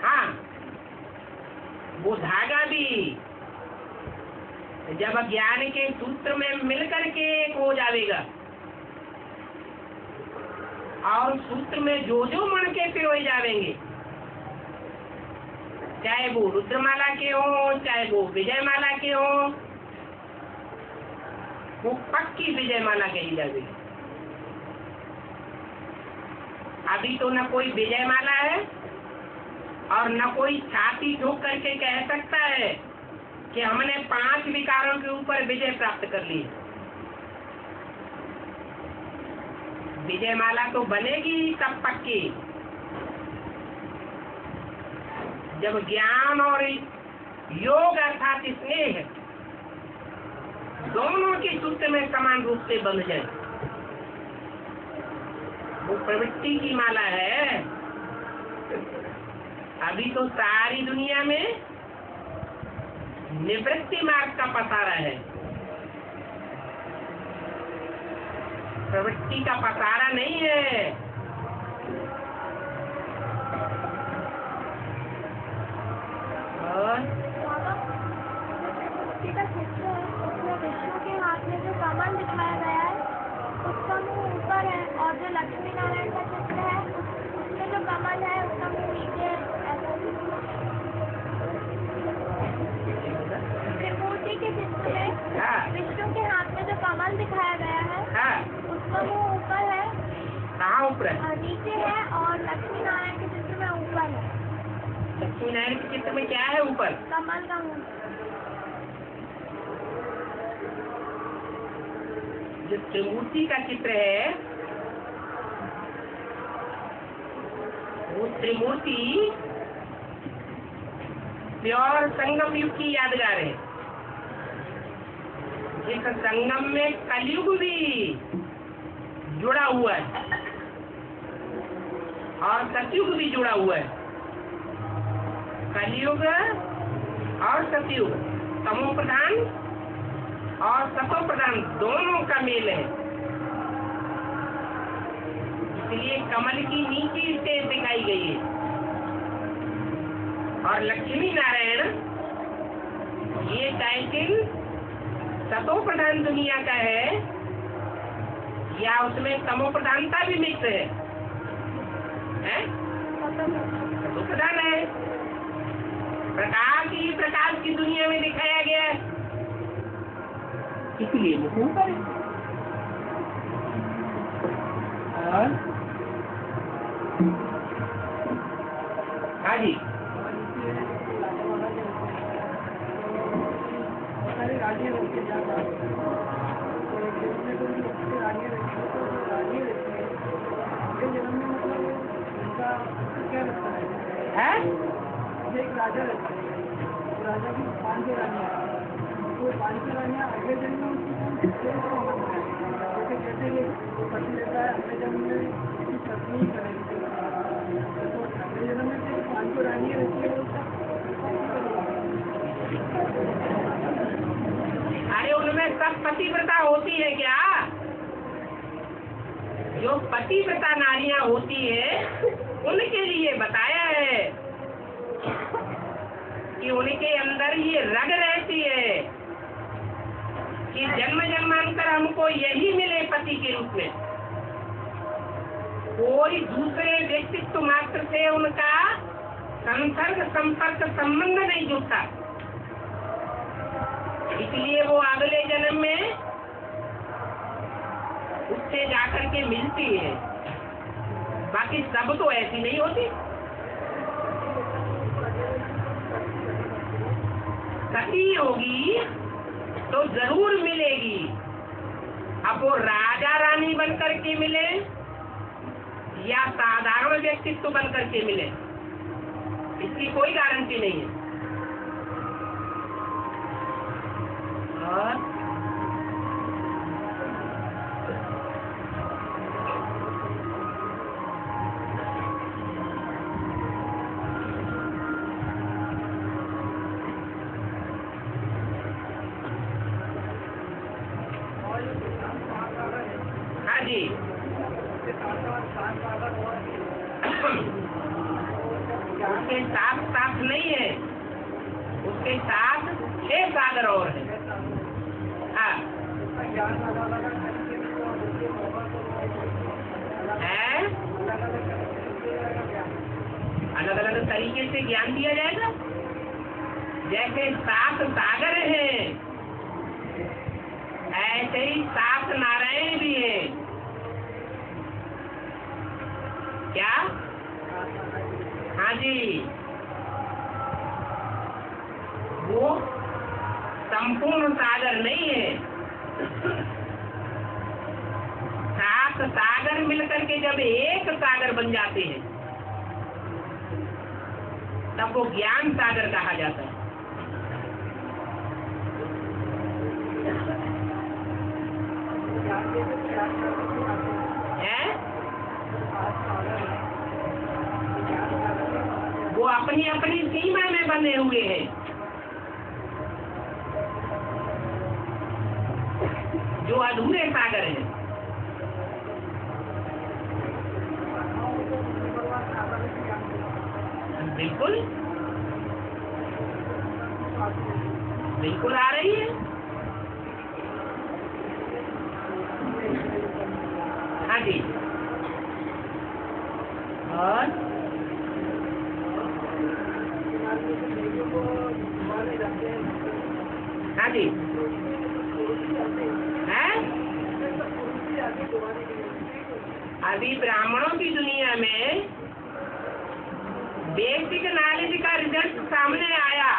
हाँ, वो धागा भी जब ज्ञान के सूत्र में मिलकर के एक हो जाएगा और सूत्र में जो जो मण के पिरोए जाएंगे, चाहे वो रुद्रमाला के हो, चाहे वो विजयमाला के हो, वो पक्की विजयमाला कही जाएगी। अभी तो न कोई विजयमाला है और न कोई छाती ठोक करके कह सकता है कि हमने 5 विकारों के ऊपर विजय प्राप्त कर ली। विजयमाला तो बनेगी तब पक्की जब ज्ञान और योग अर्थात स्नेह दोनों के सूत्र में समान रूप से बंध जाए। वो प्रवृत्ति की माला है। अभी तो सारी दुनिया में निवृत्ति मार्ग का पसारा है, प्रवृत्ति का पसारा नहीं है। का चित्र है, उसमें विष्णु के हाथ में जो कमल दिखाया गया है उसका मुंह ऊपर है, और जो लक्ष्मी नारायण का चित्र है उसमें जो कमल है उसका मुंह नीचे है। त्रिमूर्ति के चित्र में विष्णु के हाथ में जो कमल दिखाया गया है उसका मुंह ऊपर है। कहाँ ऊपर है? नीचे है, और लक्ष्मी नारायण के चित्र में ऊपर है। लक्ष्मी नारायण के चित्र में क्या है? ऊपर कमल का मुंह। जो त्रिमूर्ति का चित्र है वो त्रिमूर्ति प्योर संगम युग की यादगार है। इस संगम में कलयुग भी जुड़ा हुआ है और सतयुग भी जुड़ा हुआ है। कलयुग और सतयुग, तमो प्रधान और सतो प्रधान दोनों का मेल है। इसलिए कमल की नीची स्टेज दिखाई गई है। और लक्ष्मी नारायण ये टाइटल सतो प्रधान दुनिया का है या उसमें तमो प्रधानता भी मिक्स है? सतो प्रधान है। प्रकाश की दुनिया में दिखाया गया है, इसलिए वो ऊपर है। हाँ जी, है एक राजा रहता है, राजा की 5 रानियां, वो 5 रानियां अगले जन्म में जैसे कि पति रहता है अगले जन्म में उसकी पत्नी करेगी, तो अगले जन्म में 5 रानियां रहती है। अरे उनमें सब पतिव्रता होती है क्या? जो पतिव्रता नारियां होती है उनके लिए बताया है कि उनके अंदर ये रग रहती है कि जन्म जन्मांतर हमको यही मिले पति के रूप में। कोई दूसरे व्यक्तित्व मात्र से उनका संसर्ग संपर्क संबंध नहीं जुड़ता, इसलिए वो अगले जन्म में उससे जाकर के मिलती है। बाकी सब तो ऐसी नहीं होती। सती होगी तो जरूर मिलेगी। अब वो राजा रानी बनकर के मिले या साधारण व्यक्तित्व बनकर के मिले, इसकी कोई गारंटी नहीं है। और हाँ जी, उसके साथ साथ नहीं है, उसके साथ 6 सागर और है। हाँ है, अलग अलग तरीके से ज्ञान दिया जाएगा। जैसे 7 सागर हैं, ऐसे ही 7 नारायण भी हैं। क्या? हाँ जी, वो संपूर्ण सागर नहीं है। 7 सागर मिलकर के जब एक सागर बन जाते हैं तब वो ज्ञान सागर कहा जाता है। वो अपनी अपनी सीमा में बने हुए हैं। जो अधूरे सागर हैं, बिल्कुल बिल्कुल आ रही है। हाँ जी, और हाँ जी, है अभी ब्राह्मणों की दुनिया में बेसिक नॉलेज का रिजल्ट सामने आया।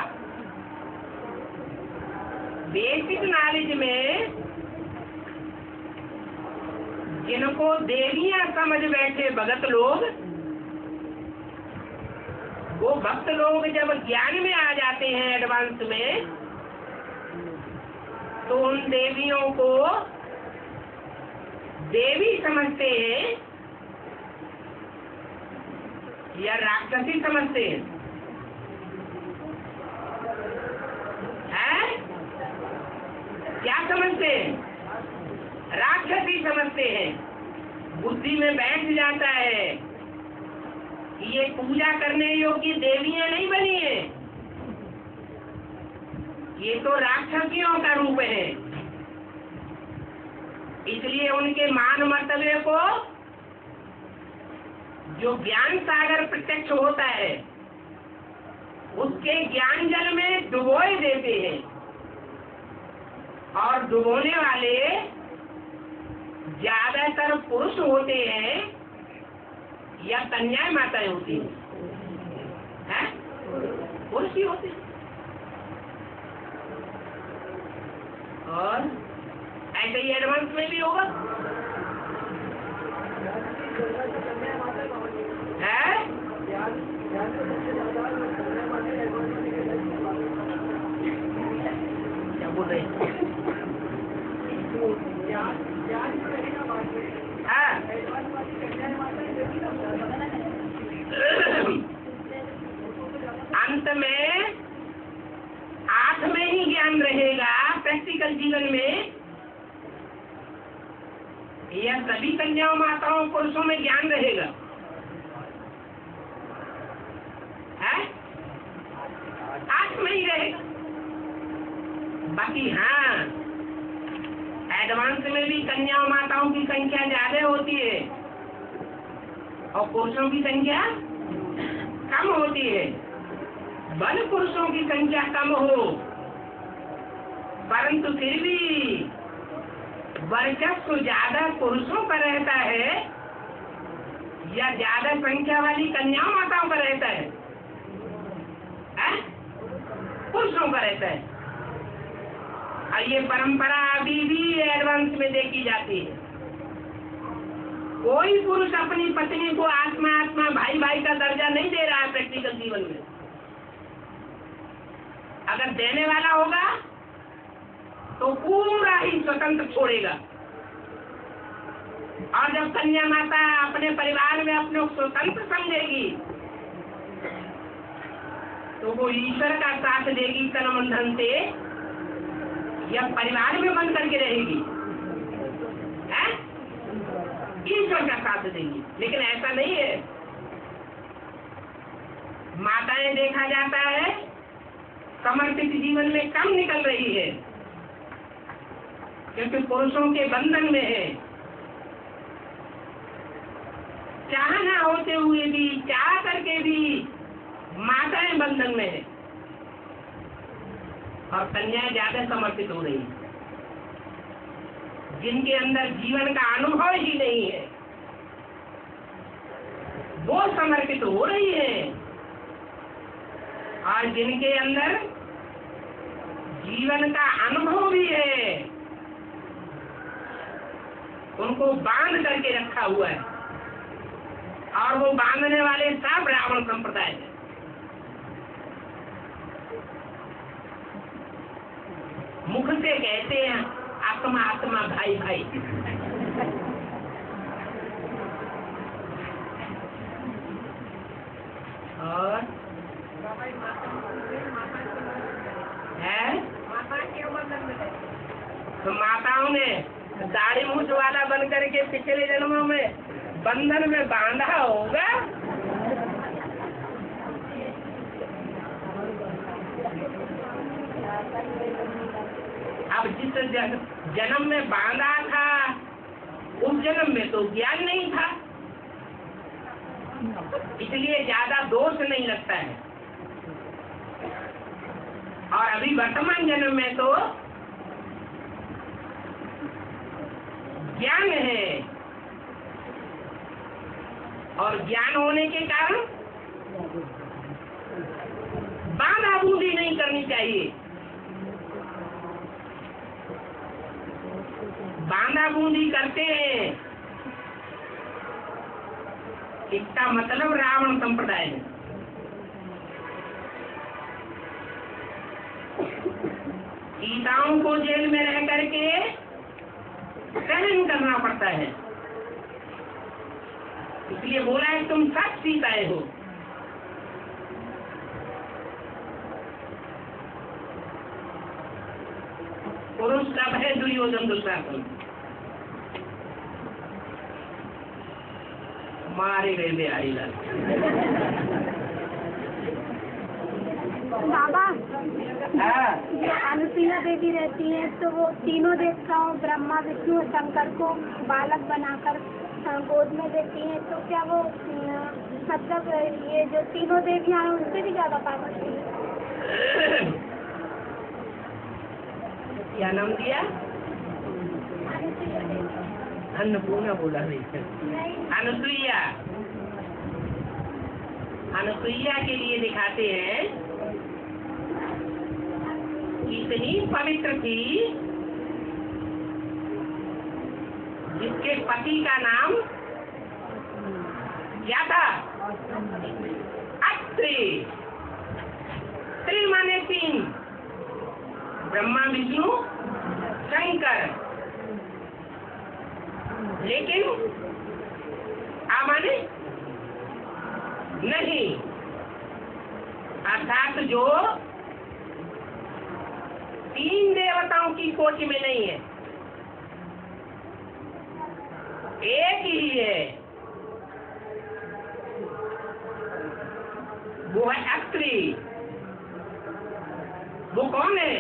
बेसिक नॉलेज में जिनको देवियां समझ बैठे भगत लोग, वो भक्त लोग जब ज्ञान में आ जाते हैं एडवांस में, तो उन देवियों को देवी समझते हैं या राक्षसी समझते हैं? हैं? क्या समझते हैं? राक्षसी समझते हैं। बुद्धि में बैठ जाता है कि ये पूजा करने योग्य देवियां नहीं बनी है, ये तो राक्षसियों का रूप है। इसलिए उनके मान मर्तबे को जो ज्ञान सागर प्रत्यक्ष होता है उसके ज्ञान जल में डुबोए देते हैं। और डुबोने वाले ज्यादातर पुरुष होते हैं या कन्याएं माताएं होती हैं? पुरुष ही होते हैं। और ऐसे ही एडवांस में भी होगा। है? क्या बोल रहे हैं? हाँ, अंत में 8 में ही ज्ञान रहेगा। प्रैक्टिकल जीवन में यह सभी कन्याओं माताओं पुरुषों में ज्ञान रहेगा। है? 8 में ही रहेगा। बाकी हाँ, एडवांस में भी कन्याओं माताओं की संख्या ज्यादा होती है और पुरुषों की संख्या कम होती है। बल पुरुषों की संख्या कम हो, परंतु फिर भी वर्चस्व ज्यादा पुरुषों का रहता है या ज्यादा संख्या वाली कन्याओं माताओं का रहता है? पुरुषों का हुआ रहता है। और ये परंपरा अभी भी एडवांस में देखी जाती है। कोई पुरुष अपनी पत्नी को आत्मा आत्मा भाई भाई का दर्जा नहीं दे रहा है प्रैक्टिकल जीवन में। अगर देने वाला होगा तो पूरा ही स्वतंत्र छोड़ेगा। और जब कन्या माता अपने परिवार में अपने को स्वतंत्र समझेगी तो वो ईश्वर का साथ देगी तन मन धन से, या परिवार में बंद करके रहेगी, है? ईश्वर का साथ देगी। लेकिन ऐसा नहीं है। माताएं देखा जाता है समर्पित जीवन में कम निकल रही है, क्योंकि पुरुषों के बंधन में है। चाहना होते हुए भी, चाह करके भी माताएं बंधन में है और कन्याएं ज्यादा समर्पित हो रही है, जिनके अंदर जीवन का अनुभव ही नहीं है, वो समर्पित हो रही है। और जिनके अंदर जीवन का अनुभव भी है, उनको बांध करके रखा हुआ है। और वो बांधने वाले सब रावण संप्रदाय है। मुख से कहते हैं आत्मा आत्मा भाई भाई, और है तो माताओं ने दाढ़ी मूछ वाला बन करके पिछले जन्मों में बंधन में बांधा होगा। अब जिस जन्म में बांधा था उस जन्म में तो ज्ञान नहीं था, इसलिए ज्यादा दोष नहीं लगता है। और अभी वर्तमान जन्म में तो ज्ञान है, और ज्ञान होने के कारण बांधा बूंदी नहीं करनी चाहिए। बांधा बूंदी करते हैं, इसका मतलब रावण संप्रदाय है। सीताओं को जेल में रह करके सहन करना पड़ता है, इसलिए बोला है तुम सब सीताएं हो। पुरुष सब है दुर्योधन दुशासन, मारे गए बिहारी लाल। बाबा, जो अनुसुईया देवी रहती हैं तो वो तीनों देवताओं ब्रह्मा विष्णु शंकर को बालक बनाकर गोद में देती हैं, तो क्या वो मतलब ये जो तीनों देवियां हैं उनसे भी ज्यादा पावरफुल है? क्या नाम दिया? अन्नपूर्णा बोला नहीं, अनुसुईया। अनुसुईया के लिए दिखाते हैं कितनी पवित्र थी, जिसके पति का नाम क्या था? अत्रि। त्रि माने तीन, ब्रह्मा विष्णु शंकर। लेकिन माने नहीं, अर्थात जो तीन देवताओं की कोटि में नहीं है, एक ही है, वो है अत्रि। वो कौन है?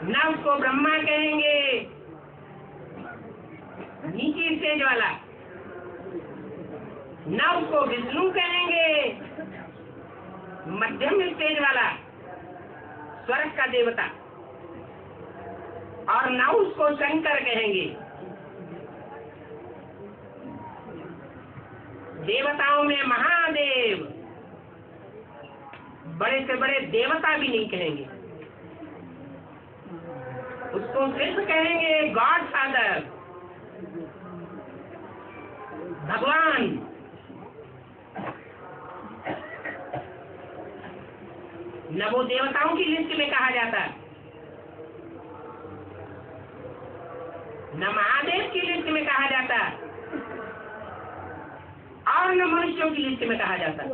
न उसको ब्रह्मा कहेंगे नीची स्टेज वाला, न उसको विष्णु कहेंगे मध्यम स्टेज वाला स्वर्ग का देवता, और न उसको शंकर कहेंगे। देवताओं में महादेव, बड़े से बड़े देवता भी नहीं कहेंगे, उसको सिर्फ कहेंगे गॉड फादर, भगवान। न वो देवताओं की लिस्ट में कहा जाता, न महादेव की लिस्ट में कहा जाता, और न मनुष्यों की लिस्ट में कहा जाता।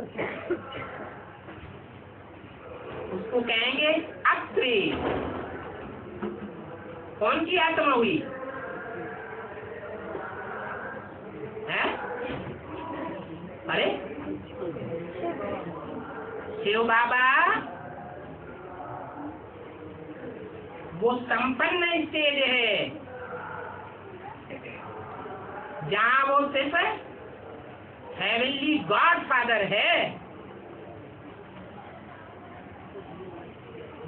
उसको कहेंगे अत्रि। कौन की आत्मा हुई है? अरे शिव बाबा वो संपन्न स्टेज है जहां वो सिर्फ हेवनली गॉड फादर है,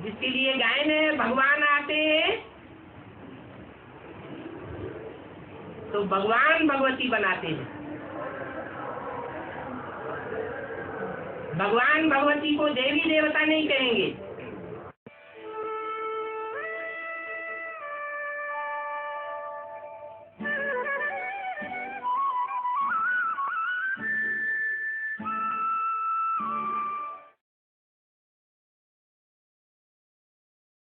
जिसके लिए गायन है भगवान आते हैं तो भगवान भगवती बनाते हैं। भगवान भगवती को देवी देवता नहीं कहेंगे,